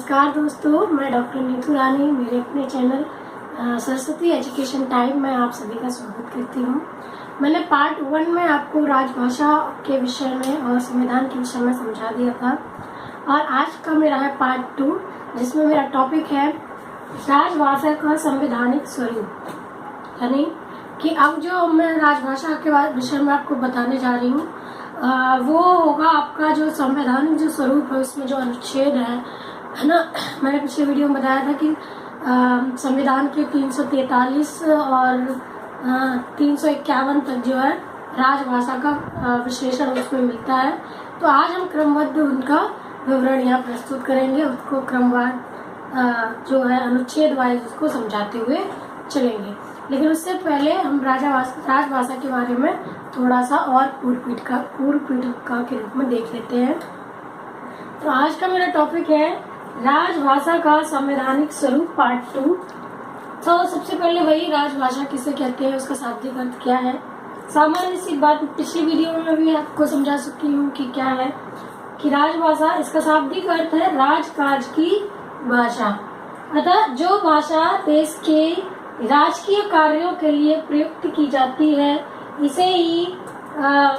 नमस्कार दोस्तों, मैं डॉक्टर नीतू रानी मेरे अपने चैनल सरस्वती एजुकेशन टाइम में आप सभी का स्वागत करती हूँ। मैंने पार्ट 1 में आपको राजभाषा के विषय में और संविधान के विषय में समझा दिया था और आज का मेरा है पार्ट 2 जिसमें मेरा टॉपिक है राजभाषा का संवैधानिक स्वरूप। यानी कि अब जो मैं राजभाषा के विषय में आपको बताने जा रही हूँ वो होगा आपका जो संवैधानिक जो स्वरूप है, उसमें जो अनुच्छेद है ना। मैंने पिछले वीडियो में बताया था कि संविधान के 343 और 351 तक जो है राजभाषा का विश्लेषण उसमें मिलता है। तो आज हम क्रमबद्ध उनका विवरण यहाँ प्रस्तुत करेंगे, उसको क्रमवार जो है अनुच्छेद वाइज उसको समझाते हुए चलेंगे। लेकिन उससे पहले हम राजभाषा के बारे में थोड़ा सा और पूर्व पीठिका के रूप में देख लेते हैं। तो आज का मेरा टॉपिक है राजभाषा का संवैधानिक स्वरूप पार्ट 2। तो सबसे पहले वही राजभाषा किसे कहते हैं, उसका शाब्दिक अर्थ क्या है। सामान्य सी बात पिछली वीडियो में भी आपको समझा सकती हूँ कि क्या है कि राजभाषा, इसका शाब्दिक अर्थ है राजकाज की भाषा। अतः जो भाषा देश के राजकीय कार्यों के लिए प्रयुक्त की जाती है, इसे ही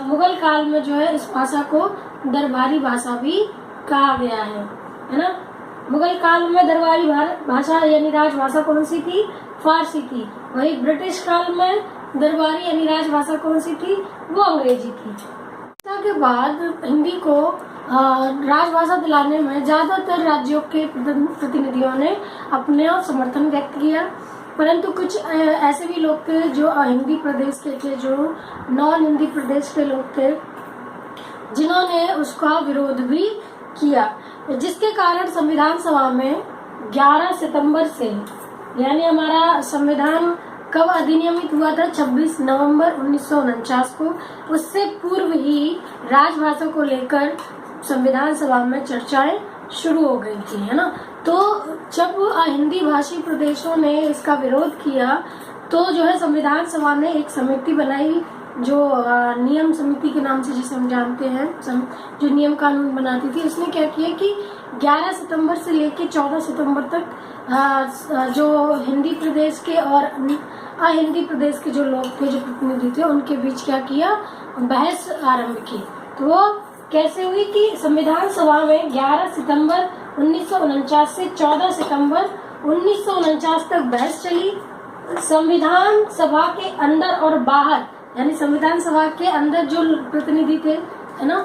मुगल काल में जो है इस भाषा को दरबारी भाषा भी कहा गया है ना। मुगल काल में दरबारी भाषा यानी राजभाषा कौन सी थी? फारसी थी। वही ब्रिटिश काल में दरबारी यानी राजभाषा कौन सी थी? वो अंग्रेजी थी। के बाद हिंदी को राजभाषा दिलाने में ज्यादातर राज्यों के प्रतिनिधियों ने अपने समर्थन व्यक्त किया, परंतु कुछ ऐसे भी लोग थे जो हिंदी प्रदेश के थे, जो नॉन हिंदी प्रदेश के लोग थे, जिन्होंने उसका विरोध भी किया, जिसके कारण संविधान सभा में 11 सितंबर से, यानी हमारा संविधान कब अधिनियमित हुआ था? 26 नवंबर 1949 को। उससे पूर्व ही राजभाषा को लेकर संविधान सभा में चर्चाएं शुरू हो गई थी, है ना। तो जब हिंदी भाषी प्रदेशों ने इसका विरोध किया तो जो है संविधान सभा ने एक समिति बनाई, जो नियम समिति के नाम से जिसे हम जानते हैं, जो नियम कानून बनाती थी। उसने क्या किया कि 11 सितंबर से लेकर 14 सितंबर तक जो हिंदी प्रदेश के और अहिंदी प्रदेश के जो लोग थे, जो प्रतिनिधि थे, उनके बीच क्या किया? बहस आरंभ की। तो वो कैसे हुई कि संविधान सभा में 11 सितंबर 1949 से 14 सितंबर 1949 तक बहस चली। संविधान सभा के अंदर और बाहर, यानी संविधान सभा के अंदर जो प्रतिनिधि थे, है ना,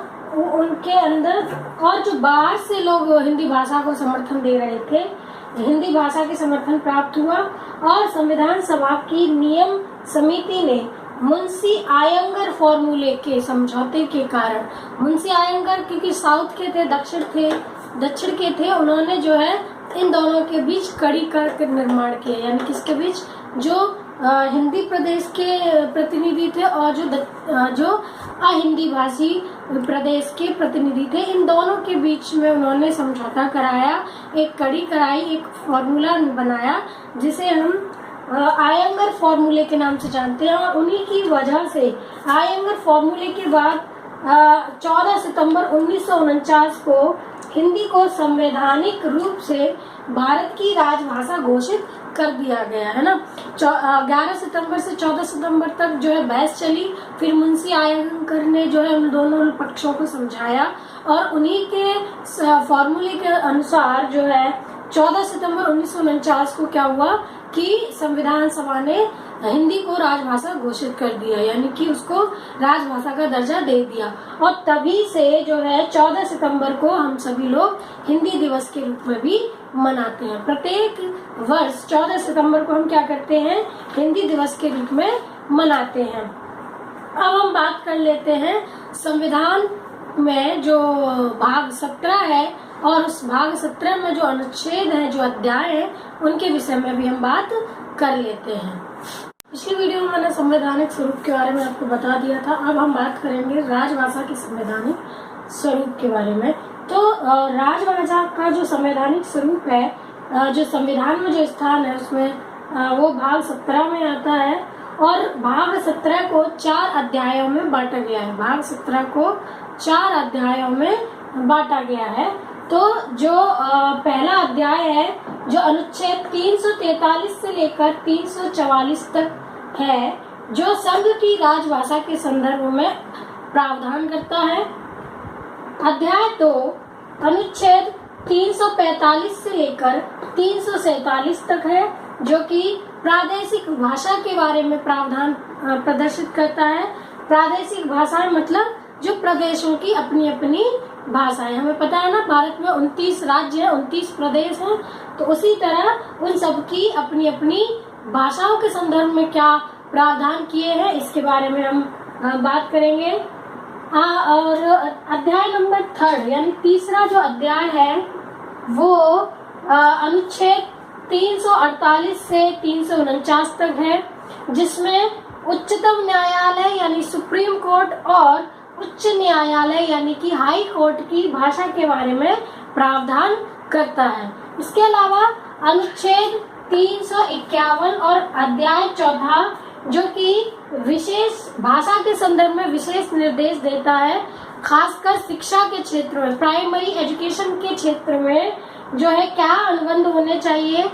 उनके अंदर, और जो बाहर से लोग हिंदी भाषा को समर्थन दे रहे थे, हिंदी भाषा के समर्थन प्राप्त हुआ। और संविधान सभा की नियम समिति ने मुंशी आयंगर फॉर्मूले के समझौते के कारण, मुंशी आयंगर क्योंकि साउथ के थे, दक्षिण के थे, उन्होंने जो है इन दोनों के बीच कड़ी का निर्माण किया। यानी किसके बीच? जो हिंदी प्रदेश के प्रतिनिधि थे और जो अहिंदी भाषी प्रदेश के प्रतिनिधि थे, इन दोनों के बीच में उन्होंने समझौता कराया, एक कड़ी कराई, एक फॉर्मूला बनाया जिसे हम आयंगर फॉर्मूले के नाम से जानते हैं। और उन्हीं की वजह से आयंगर फॉर्मूले के बाद 14 सितंबर 1949 को हिंदी को संवैधानिक रूप से भारत की राजभाषा घोषित कर दिया गया, है ना। 11 सितंबर से 14 सितंबर तक जो है बहस चली। फिर मुंशी आयंगर ने जो है उन दोनों पक्षों को समझाया और उन्हीं के फॉर्मूले के अनुसार जो है 14 सितंबर 1949 को क्या हुआ कि संविधान सभा ने हिंदी को राजभाषा घोषित कर दिया, यानी कि उसको राजभाषा का दर्जा दे दिया। और तभी से जो है 14 सितंबर को हम सभी लोग हिंदी दिवस के रूप में भी मनाते हैं। प्रत्येक वर्ष 14 सितंबर को हम क्या करते हैं? हिंदी दिवस के रूप में मनाते हैं। अब हम बात कर लेते हैं संविधान में जो भाग 17 है और उस भाग 17 में जो अनुच्छेद है, जो अध्याय है, उनके विषय में भी हम बात कर लेते हैं। पिछली वीडियो में मैंने संवैधानिक स्वरूप के बारे में आपको बता दिया था। अब हम बात करेंगे राजभाषा के संवैधानिक स्वरूप के बारे में। तो राजभाषा का जो संवैधानिक स्वरूप है, जो संविधान में जो स्थान है, उसमें वो भाग 17 में आता है और भाग 17 को 4 अध्यायों में बांटा गया है। भाग 17 को 4 अध्यायों में बांटा गया है। तो जो पहला अध्याय है जो अनुच्छेद 343 से लेकर 344 तक है, जो संघ की राजभाषा के संदर्भ में प्रावधान करता है। अध्याय 2 अनुच्छेद 345 से लेकर 347 तक है, जो कि प्रादेशिक भाषा के बारे में प्रावधान प्रदर्शित करता है। प्रादेशिक भाषा मतलब जो प्रदेशों की अपनी अपनी भाषाएं, हमें पता है ना भारत में 29 राज्य हैं, 29 प्रदेश हैं, तो उसी तरह उन सब की अपनी अपनी भाषाओं के संदर्भ में क्या प्रावधान किए हैं इसके बारे में हम बात करेंगे। और अध्याय नंबर 3 यानी तीसरा जो अध्याय है वो अनुच्छेद 348 से 349 तक है, जिसमें उच्चतम न्यायालय यानी सुप्रीम कोर्ट और उच्च न्यायालय यानी कि हाई कोर्ट की भाषा के बारे में प्रावधान करता है। इसके अलावा अनुच्छेद 351 और अध्याय 14 जो कि विशेष भाषा के संदर्भ में विशेष निर्देश देता है, खासकर शिक्षा के क्षेत्र में, प्राइमरी एजुकेशन के क्षेत्र में जो है क्या अनुबंध होने चाहिए,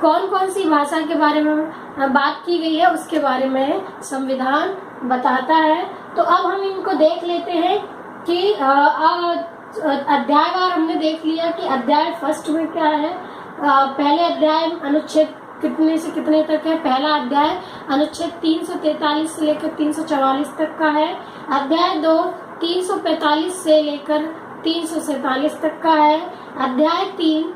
कौन कौन सी भाषा के बारे में बात की गई है उसके बारे में संविधान बताता है। तो अब हम इनको देख लेते हैं कि अध्यायवार हमने देख लिया कि अध्याय फर्स्ट में क्या है। पहले अध्याय अनुच्छेद कितने से कितने तक है। पहला अध्याय अनुच्छेद 343 से लेकर 344 तक का है। अध्याय 2 345 से लेकर 347 तक का है। अध्याय 3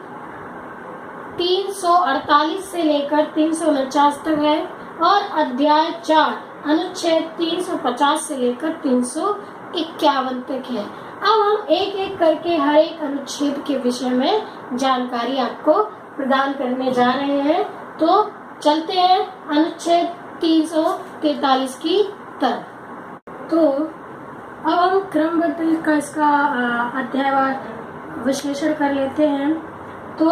348 से लेकर 349 तक है और अध्याय 4 अनुच्छेद 350 से लेकर 351 तक है। अब हम एक एक करके हर एक अनुच्छेद के विषय में जानकारी आपको प्रदान करने जा रहे हैं। तो चलते हैं अनुच्छेद 343 की तरफ। तो अब हम क्रमबद्ध का इसका अध्यायवार विश्लेषण कर लेते हैं। तो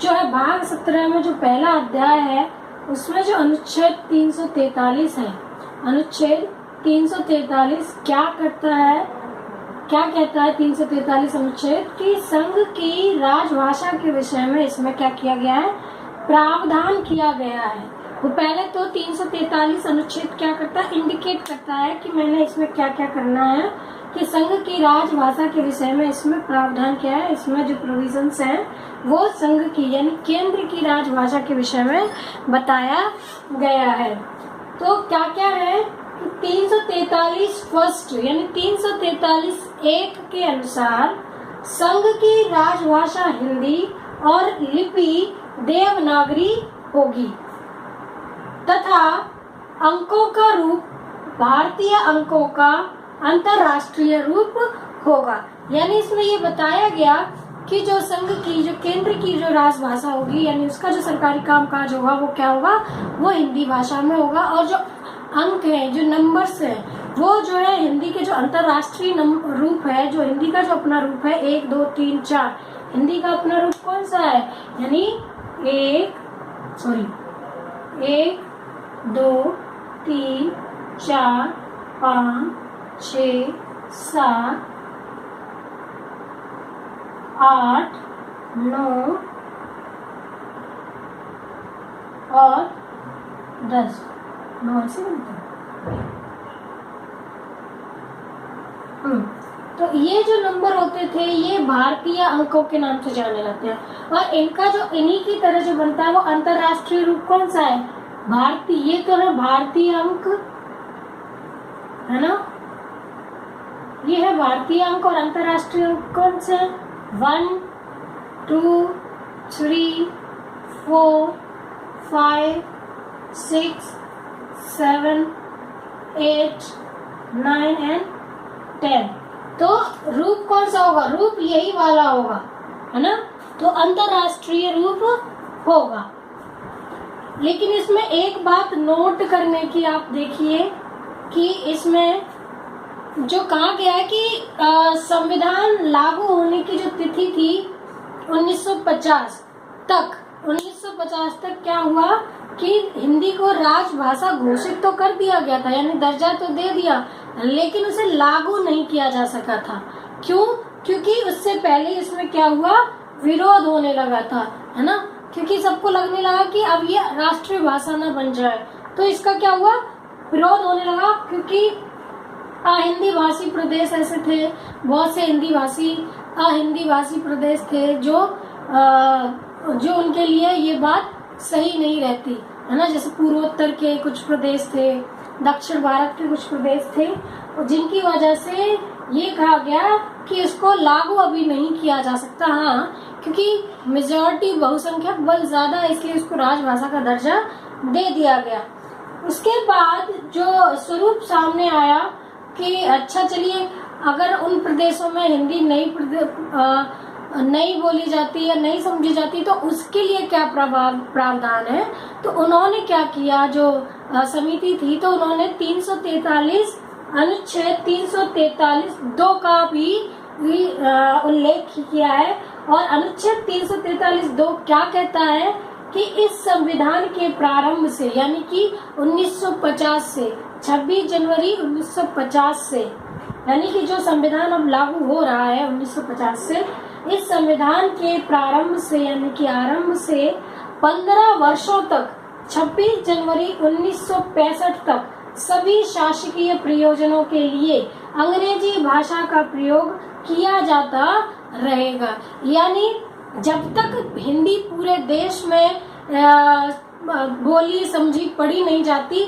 जो है भाग 17 में जो पहला अध्याय है उसमें जो अनुच्छेद 343 है, अनुच्छेद 343 क्या करता है, क्या कहता है 343 अनुच्छेद की संघ की राजभाषा के विषय में इसमें क्या किया गया है, प्रावधान किया गया है। तो पहले तो 343 अनुच्छेद क्या करता है, इंडिकेट करता है कि मैंने इसमें क्या क्या करना है, कि संघ की राजभाषा के विषय में इसमें प्रावधान क्या है, इसमें जो प्रोविजंस हैं वो संघ की यानी केंद्र की राजभाषा के विषय में बताया गया है। तो क्या क्या है, 343 फर्स्ट यानी 343 1 के अनुसार संघ की राजभाषा हिंदी और लिपि देवनागरी होगी तथा अंकों का रूप भारतीय अंकों का अंतरराष्ट्रीय रूप होगा। यानी इसमें ये बताया गया कि जो संघ की जो केंद्र की जो राजभाषा होगी यानी उसका जो सरकारी कामकाज होगा वो क्या होगा, वो हिंदी भाषा में होगा। और जो अंक है, जो नंबर्स है, वो जो है हिंदी के जो अंतरराष्ट्रीय रूप है, जो हिंदी का जो अपना रूप है 1 2 3 4, हिंदी का अपना रूप कौन सा है, यानी 1 2 3 4 5 6 7 8 9 और 10 9 से बनता है। तो ये जो नंबर होते थे ये भारतीय अंकों के नाम से जाने जाते हैं और इनका जो इन्हीं की तरह जो बनता है वो अंतरराष्ट्रीय रूप कौन सा है, भारतीय। ये तो है भारतीय अंक, है ना, ये है भारतीय अंक। और अंतरराष्ट्रीय अंक कौन से हैं, 1 2 3 4 5 6 7 8 9 एंड 10। तो रूप कौन सा होगा, रूप यही वाला होगा, है ना, तो अंतरराष्ट्रीय रूप होगा। लेकिन इसमें एक बात नोट करने की, आप देखिए कि इसमें जो कहा गया है कि संविधान लागू होने की जो तिथि थी 1950 तक क्या हुआ कि हिंदी को राजभाषा घोषित तो कर दिया गया था, यानी दर्जा तो दे दिया, लेकिन उसे लागू नहीं किया जा सका था। क्यों, क्योंकि उससे पहले इसमें क्या हुआ, विरोध होने लगा था, है ना, क्योंकि सबको लगने लगा कि अब ये राष्ट्रीय भाषा ना बन जाए, तो इसका क्या हुआ, विरोध होने लगा। क्योंकि हिंदी भाषी प्रदेश ऐसे थे, बहुत से हिंदी भाषी प्रदेश थे जो उनके लिए ये बात सही नहीं रहती, है ना, जैसे पूर्वोत्तर के कुछ प्रदेश थे, दक्षिण भारत के कुछ प्रदेश थे, जिनकी वजह से ये कहा गया कि इसको लागू अभी नहीं किया जा सकता। हाँ, क्योंकि मेजॉरिटी बहुसंख्यक बल ज्यादा है, इसलिए इसको राजभाषा का दर्जा दे दिया गया। उसके बाद जो स्वरूप सामने आया कि अच्छा चलिए, अगर उन प्रदेशों में हिंदी नहीं बोली जाती या नहीं समझी जाती तो उसके लिए क्या प्रावधान है। तो उन्होंने क्या किया, जो समिति थी, तो उन्होंने 343 अनुच्छेद 343(2) का भी उल्लेख किया है। और अनुच्छेद 343(2) क्या कहता है कि इस संविधान के प्रारंभ से, यानी कि 1950 से, 26 जनवरी 1950 से, यानी कि जो संविधान अब लागू हो रहा है 1950 से, इस संविधान के प्रारंभ से यानी कि आरंभ से 15 वर्षों तक 26 जनवरी 1965 तक सभी शासकीय प्रयोजनों के लिए अंग्रेजी भाषा का प्रयोग किया जाता रहेगा। यानी जब तक हिंदी पूरे देश में बोली समझी पढ़ी नहीं जाती,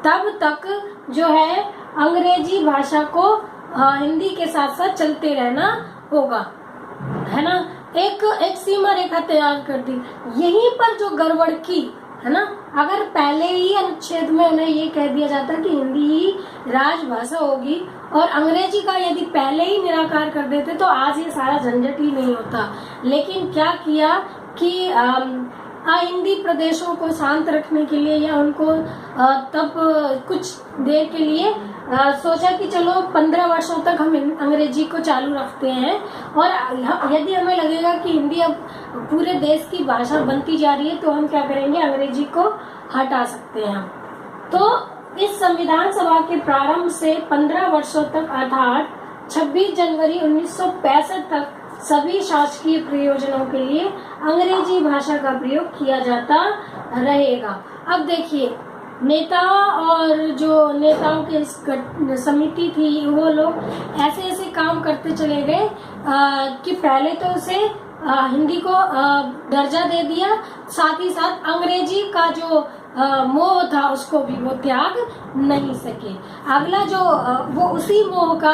तब तक जो है अंग्रेजी भाषा को हिंदी के साथ साथ चलते रहना होगा, है ना। एक सीमा रेखा तैयार कर दी। यहीं पर जो गड़बड़ की, है ना, अगर पहले ही अनुच्छेद में उन्हें ये कह दिया जाता कि हिंदी ही राजभाषा होगी और अंग्रेजी का यदि पहले ही निराकार कर देते तो आज ये सारा झंझट ही नहीं होता। लेकिन क्या किया कि हिंदी प्रदेशों को शांत रखने के लिए या उनको तब कुछ देर के लिए सोचा कि चलो 15 वर्षों तक हम अंग्रेजी को चालू रखते हैं, और यदि हमें लगेगा कि हिंदी अब पूरे देश की भाषा बनती जा रही है तो हम क्या करेंगे, अंग्रेजी को हटा सकते हैं। तो इस संविधान सभा के प्रारंभ से 15 वर्षों तक अर्थात 26 जनवरी 1965 तक सभी शासकीय प्रयोजनों के लिए अंग्रेजी भाषा का प्रयोग किया जाता रहेगा। अब देखिए, नेता और जो नेताओं की समिति थी, वो लोग ऐसे ऐसे काम करते चले गए कि पहले तो उसे हिंदी को दर्जा दे दिया, साथ ही साथ अंग्रेजी का जो मोह था उसको भी वो त्याग नहीं सके। अगला जो वो उसी मोह का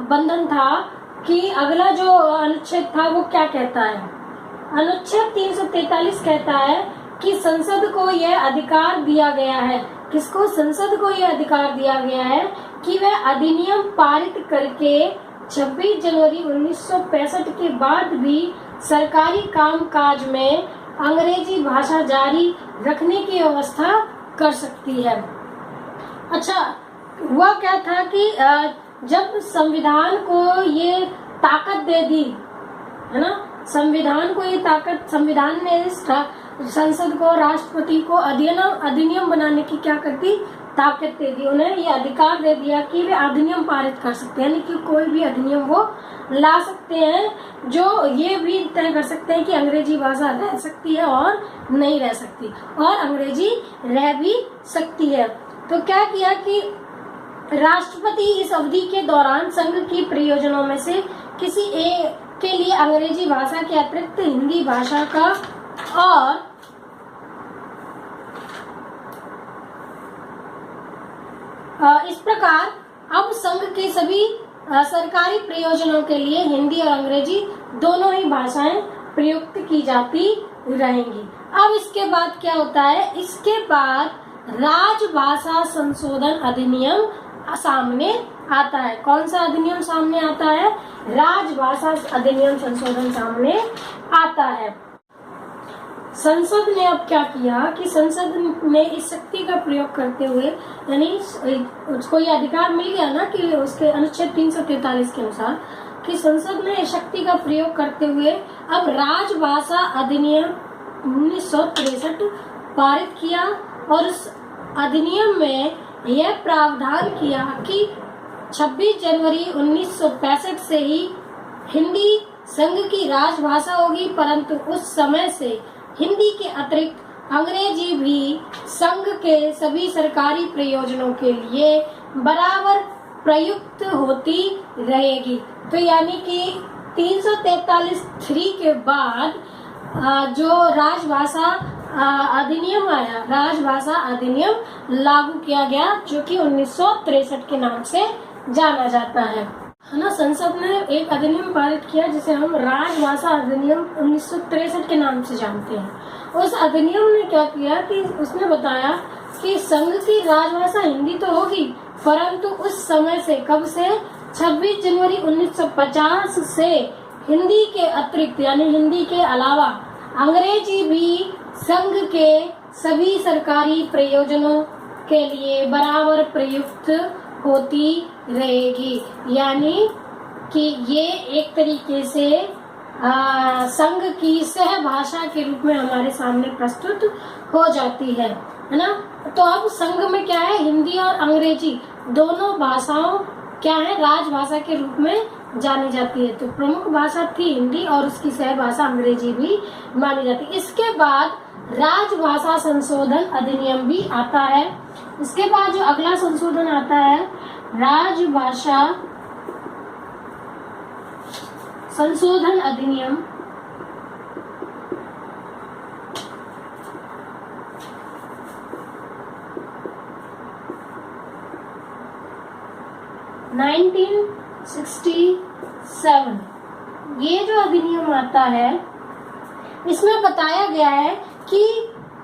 बंधन था कि अगला जो अनुच्छेद था वो क्या कहता है, अनुच्छेद 343 कहता है कि संसद को यह अधिकार दिया गया है, किसको, संसद को यह अधिकार दिया गया है कि वह अधिनियम पारित करके 26 जनवरी 1965 के बाद भी सरकारी कामकाज में अंग्रेजी भाषा जारी रखने की व्यवस्था कर सकती है। अच्छा, हुआ क्या था कि जब संविधान को ये ताकत दे दी, है ना, संविधान को ये ताकत, संविधान ने संसद को, राष्ट्रपति को अधिनियम बनाने की क्या करती, ताकत दे दी, उन्हें ये अधिकार दे दिया कि वे अधिनियम पारित कर सकते हैं, यानी कि कोई भी अधिनियम वो ला सकते हैं जो ये भी तय कर सकते हैं कि अंग्रेजी भाषा रह सकती है और नहीं रह सकती, और अंग्रेजी रह भी सकती है। तो क्या किया कि राष्ट्रपति इस अवधि के दौरान संघ की प्रयोजनों में से किसी एक के लिए अंग्रेजी भाषा के अतिरिक्त हिंदी भाषा का और इस प्रकार अब संघ के सभी सरकारी प्रयोजनों के लिए हिंदी और अंग्रेजी दोनों ही भाषाएं प्रयुक्त की जाती रहेंगी। अब इसके बाद क्या होता है, इसके बाद राजभाषा संशोधन अधिनियम सामने आता है। कौन सा अधिनियम सामने आता है, राजभाषा अधिनियम संशोधन सामने आता है। संसद ने अब क्या किया कि संसद ने इस शक्ति का प्रयोग करते हुए, यानी उसको ये अधिकार मिल गया ना कि उसके अनुच्छेद 343 के अनुसार, कि संसद ने इस शक्ति का प्रयोग करते हुए अब राजभाषा अधिनियम 1963 पारित किया, और उस अधिनियम में यह प्रावधान किया कि 26 जनवरी 1965 से ही हिंदी संघ की राजभाषा होगी, परंतु उस समय से हिंदी के अतिरिक्त अंग्रेजी भी संघ के सभी सरकारी प्रयोजनों के लिए बराबर प्रयुक्त होती रहेगी। तो यानी कि 343 के बाद जो राजभाषा अधिनियम आया, राजभाषा अधिनियम लागू किया गया, जो कि 1963 के नाम से जाना जाता है ना। संसद ने एक अधिनियम पारित किया जिसे हम राजभाषा अधिनियम 1963 के नाम से जानते हैं। उस अधिनियम ने क्या किया कि उसने बताया कि संघ की राजभाषा हिंदी तो होगी, परंतु उस समय से, कब से, 26 जनवरी 1950 से हिंदी के अतिरिक्त यानी हिंदी के अलावा अंग्रेजी भी संघ के सभी सरकारी प्रयोजनों के लिए बराबर प्रयुक्त होती रहेगी। यानी कि ये एक तरीके से संघ की सहभाषा के रूप में हमारे सामने प्रस्तुत हो जाती है ना। तो अब संघ में क्या है, हिंदी और अंग्रेजी दोनों भाषाओं क्या है, राजभाषा के रूप में जानी जाती है। तो प्रमुख भाषा थी हिंदी और उसकी सहभाषा अंग्रेजी भी मानी जाती है। इसके बाद राजभाषा संशोधन अधिनियम भी आता है। इसके बाद जो अगला संशोधन आता है, राजभाषा संशोधन अधिनियम 1967। ये जो अधिनियम आता है इसमें बताया गया है कि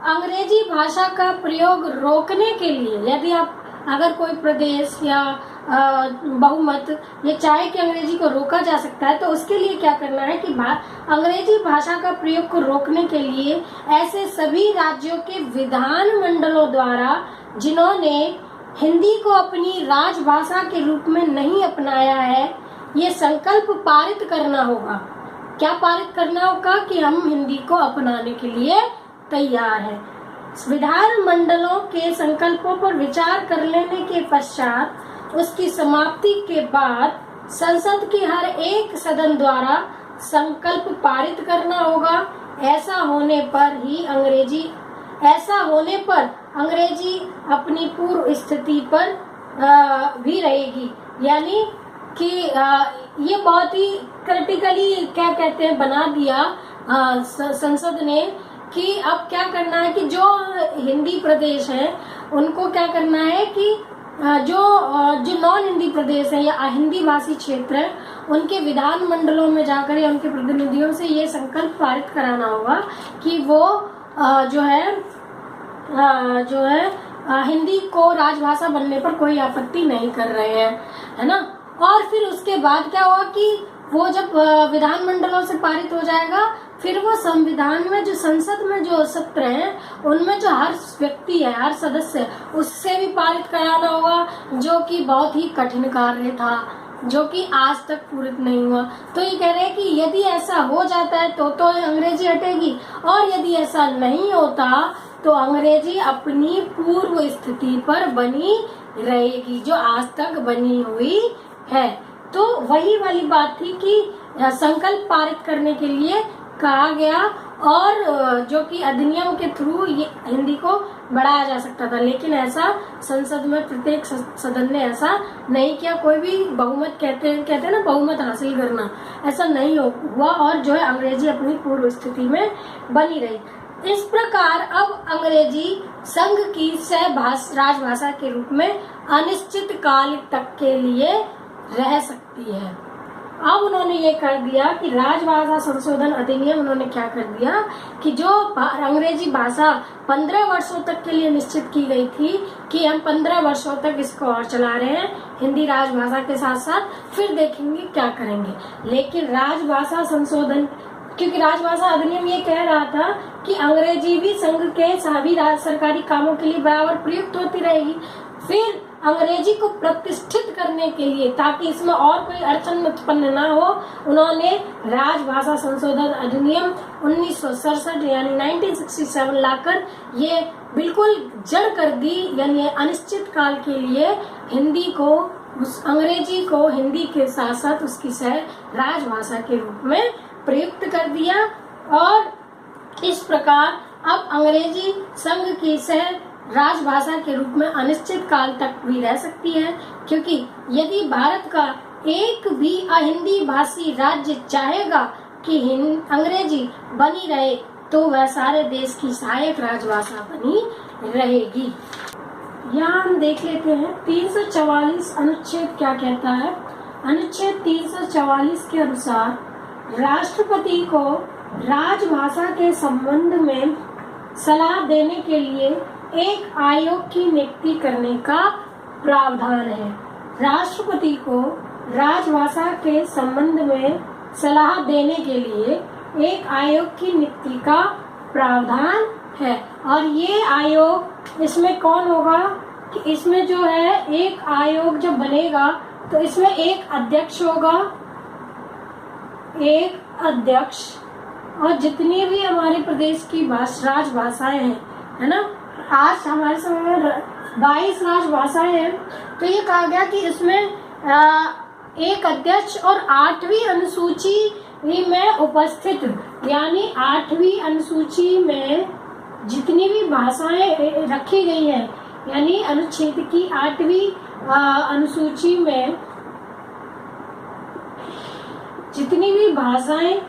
अंग्रेजी भाषा का प्रयोग रोकने के लिए, यदि आप अगर कोई प्रदेश या बहुमत ये चाहे कि अंग्रेजी को रोका जा सकता है, तो उसके लिए क्या करना है कि अंग्रेजी भाषा का प्रयोग को रोकने के लिए ऐसे सभी राज्यों के विधान मंडलों द्वारा जिन्होंने हिंदी को अपनी राजभाषा के रूप में नहीं अपनाया है, ये संकल्प पारित करना होगा। क्या पारित करना होगा कि हम हिंदी को अपनाने के लिए तैयार हैं। विधान मंडलों के संकल्पों पर विचार कर लेने के पश्चात उसकी समाप्ति के बाद संसद के हर एक सदन द्वारा संकल्प पारित करना होगा। ऐसा होने पर अंग्रेजी अपनी पूर्व स्थिति पर भी रहेगी। यानी कि ये बहुत ही क्रिटिकली क्या कहते हैं बना दिया संसद ने कि अब क्या करना है कि जो हिंदी प्रदेश है उनको क्या करना है कि जो नॉन हिंदी प्रदेश है या अहिंदी भाषी क्षेत्र है उनके विधान मंडलों में जाकर या उनके प्रतिनिधियों से ये संकल्प पारित कराना होगा कि वो जो है हिंदी को राजभाषा बनने पर कोई आपत्ति नहीं कर रहे हैं, है ना। और फिर उसके बाद क्या हुआ कि वो जब विधान मंडलों से पारित हो जाएगा, फिर वो संविधान में जो संसद में जो सत्र हैं उनमें जो हर व्यक्ति है, हर सदस्य है, उससे भी पारित कराना होगा, जो कि बहुत ही कठिन कार्य था, जो कि आज तक पूरित नहीं हुआ। तो ये कह रहे हैं कि यदि ऐसा हो जाता है तो अंग्रेजी हटेगी, और यदि ऐसा नहीं होता तो अंग्रेजी अपनी पूर्व स्थिति पर बनी रहेगी जो आज तक बनी हुई है। तो वही वाली बात थी कि संकल्प पारित करने के लिए कहा गया, और जो कि अधिनियम के थ्रू ये हिंदी को बढ़ाया जा सकता था, लेकिन ऐसा संसद में प्रत्येक सदन ने ऐसा नहीं किया। कोई भी बहुमत कहते हैं ना, बहुमत हासिल करना, ऐसा नहीं हुआ, और जो है अंग्रेजी अपनी पूर्व स्थिति में बनी रही। इस प्रकार अब अंग्रेजी संघ की राजभाषा के रूप में अनिश्चित काल तक के लिए रह सकती है। अब उन्होंने ये कर दिया कि राजभाषा संशोधन अधिनियम उन्होंने क्या कर दिया कि जो अंग्रेजी भाषा 15 वर्षों तक के लिए निश्चित की गई थी कि हम 15 वर्षों तक इसको और चला रहे हैं हिंदी राजभाषा के साथ साथ, फिर देखेंगे क्या करेंगे। लेकिन राजभाषा संशोधन, क्योंकि राजभाषा अधिनियम ये कह रहा था कि अंग्रेजी भी संघ के सभी सरकारी कामों के लिए बराबर प्रयुक्त होती रहेगी, फिर अंग्रेजी को प्रतिष्ठित करने के लिए ताकि इसमें और कोई अड़चन उत्पन्न ना हो, उन्होंने राजभाषा संशोधन अधिनियम 1967 यानी 1967 लाकर ये बिल्कुल जड़ कर दी, यानी अनिश्चित काल के लिए हिंदी को उस अंग्रेजी को हिंदी के साथ साथ उसकी राजभाषा के रूप में प्रयुक्त कर दिया और इस प्रकार अब अंग्रेजी संघ की राजभाषा के रूप में अनिश्चित काल तक भी रह सकती है, क्योंकि यदि भारत का एक भी अहिंदी भाषी राज्य चाहेगा कि अंग्रेजी बनी रहे तो वह सारे देश की सहायक राजभाषा बनी रहेगी। यहाँ हम देख लेते हैं 344 अनुच्छेद क्या कहता है। अनुच्छेद 344 के अनुसार राष्ट्रपति को राजभाषा के संबंध में सलाह देने के लिए एक आयोग की नियुक्ति करने का प्रावधान है। राष्ट्रपति को राजभाषा के संबंध में सलाह देने के लिए एक आयोग की नियुक्ति का प्रावधान है और ये आयोग, इसमें कौन होगा कि इसमें जो है एक आयोग जब बनेगा तो इसमें एक अध्यक्ष होगा, एक अध्यक्ष, और जितनी भी हमारे प्रदेश की राजभाषाएं हैं, है ना, आज हमारे समय में 22 राजभाषाएं हैं, तो ये कहा गया कि इसमें एक अध्यक्ष और 8वीं अनुसूची में उपस्थित, यानी 8वीं अनुसूची में जितनी भी भाषाएं रखी गई हैं, यानी अनुच्छेद की 8वीं अनुसूची में जितनी भी भाषाएं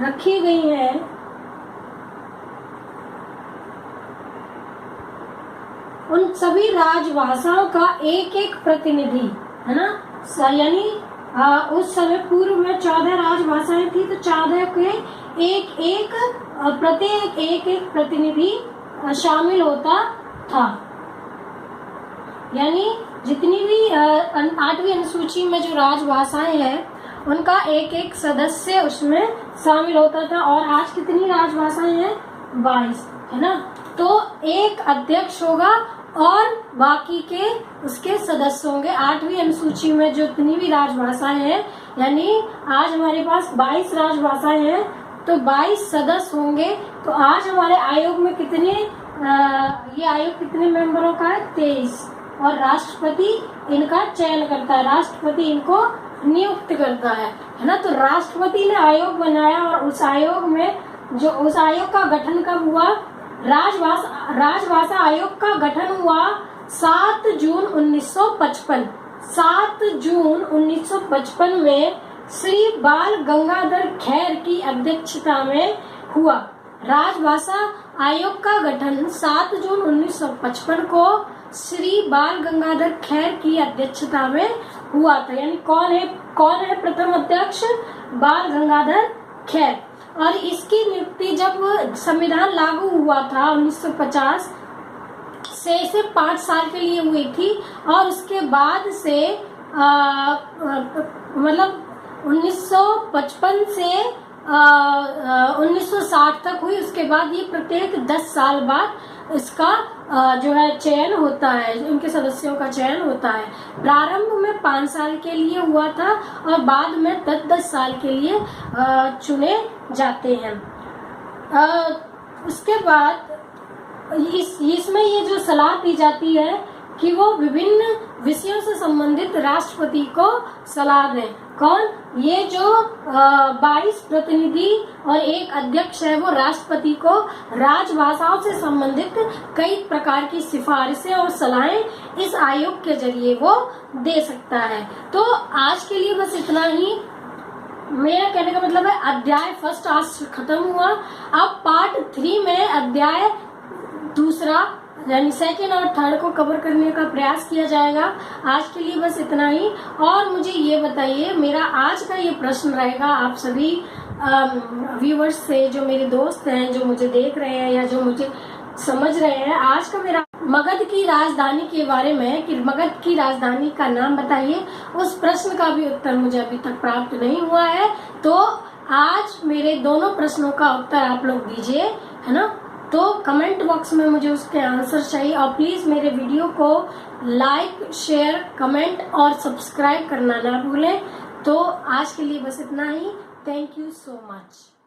रखी गई हैं उन सभी राजभाषाओं का एक एक प्रतिनिधि, है ना, यानी उस समय पूर्व में 14 राजभाषाएं थी तो 14 के प्रत्येक एक प्रतिनिधि शामिल होता था। यानी जितनी भी 8वीं अनुसूची में जो राजभाषाएं हैं उनका एक एक सदस्य उसमें शामिल होता था। और आज कितनी राजभाषाएं हैं? 22, है ना। तो एक अध्यक्ष होगा और बाकी के उसके सदस्य होंगे। 8वीं अनुसूची में जो जितनी भी राजभाषाएं हैं, यानी आज हमारे पास 22 राजभाषाएं हैं तो 22 सदस्य होंगे। तो आज हमारे आयोग में कितने ये आयोग कितने मेंबरों का है? 23। और राष्ट्रपति इनका चयन करता है, राष्ट्रपति इनको नियुक्त करता है ना। तो राष्ट्रपति ने आयोग बनाया और उस आयोग में जो उस आयोग का गठन कब हुआ? राजभाषा आयोग का गठन हुआ 7 जून 1955। 7 जून 1955 में श्री बाल गंगाधर खैर की अध्यक्षता में हुआ। राजभाषा आयोग का गठन 7 जून 1955 को श्री बाल गंगाधर खैर की अध्यक्षता में हुआ था। यानी कौन है प्रथम अध्यक्ष? बाल गंगाधर खैर। और इसकी नियुक्ति जब संविधान लागू हुआ था 1950 से 5 साल के लिए हुई थी और उसके बाद से मतलब 1955 से 1960 तक हुई। उसके बाद ये प्रत्येक 10 साल बाद इसका जो है चयन होता है, उनके सदस्यों का चयन होता है। प्रारंभ में 5 साल के लिए हुआ था और बाद में 10 साल के लिए चुने जाते हैं। उसके बाद इसमें ये जो सलाह दी जाती है कि वो विभिन्न विषयों से संबंधित राष्ट्रपति को सलाह दें। कौन? ये जो 22 प्रतिनिधि और एक अध्यक्ष है वो राष्ट्रपति को राजभाषाओं से संबंधित कई प्रकार की सिफारिशें और सलाहें इस आयोग के जरिए वो दे सकता है। तो आज के लिए बस इतना ही। मेरा कहने का मतलब है अध्याय 1 आज खत्म हुआ। अब पार्ट 3 में अध्याय 2 यानी 2nd और 3rd को कवर करने का प्रयास किया जाएगा। आज के लिए बस इतना ही। और मुझे ये बताइए, मेरा आज का ये प्रश्न रहेगा आप सभी व्यूअर्स से, जो मेरे दोस्त हैं, जो मुझे देख रहे हैं या जो मुझे समझ रहे हैं। आज का मेरा मगध की राजधानी के बारे में कि मगध की राजधानी का नाम बताइए, उस प्रश्न का भी उत्तर मुझे अभी तक प्राप्त नहीं हुआ है। तो आज मेरे दोनों प्रश्नों का उत्तर आप लोग दीजिए, है ना। तो कमेंट बॉक्स में मुझे उसके आंसर चाहिए। और प्लीज मेरे वीडियो को लाइक, शेयर, कमेंट और सब्सक्राइब करना ना भूलें। तो आज के लिए बस इतना ही। Thank you so much.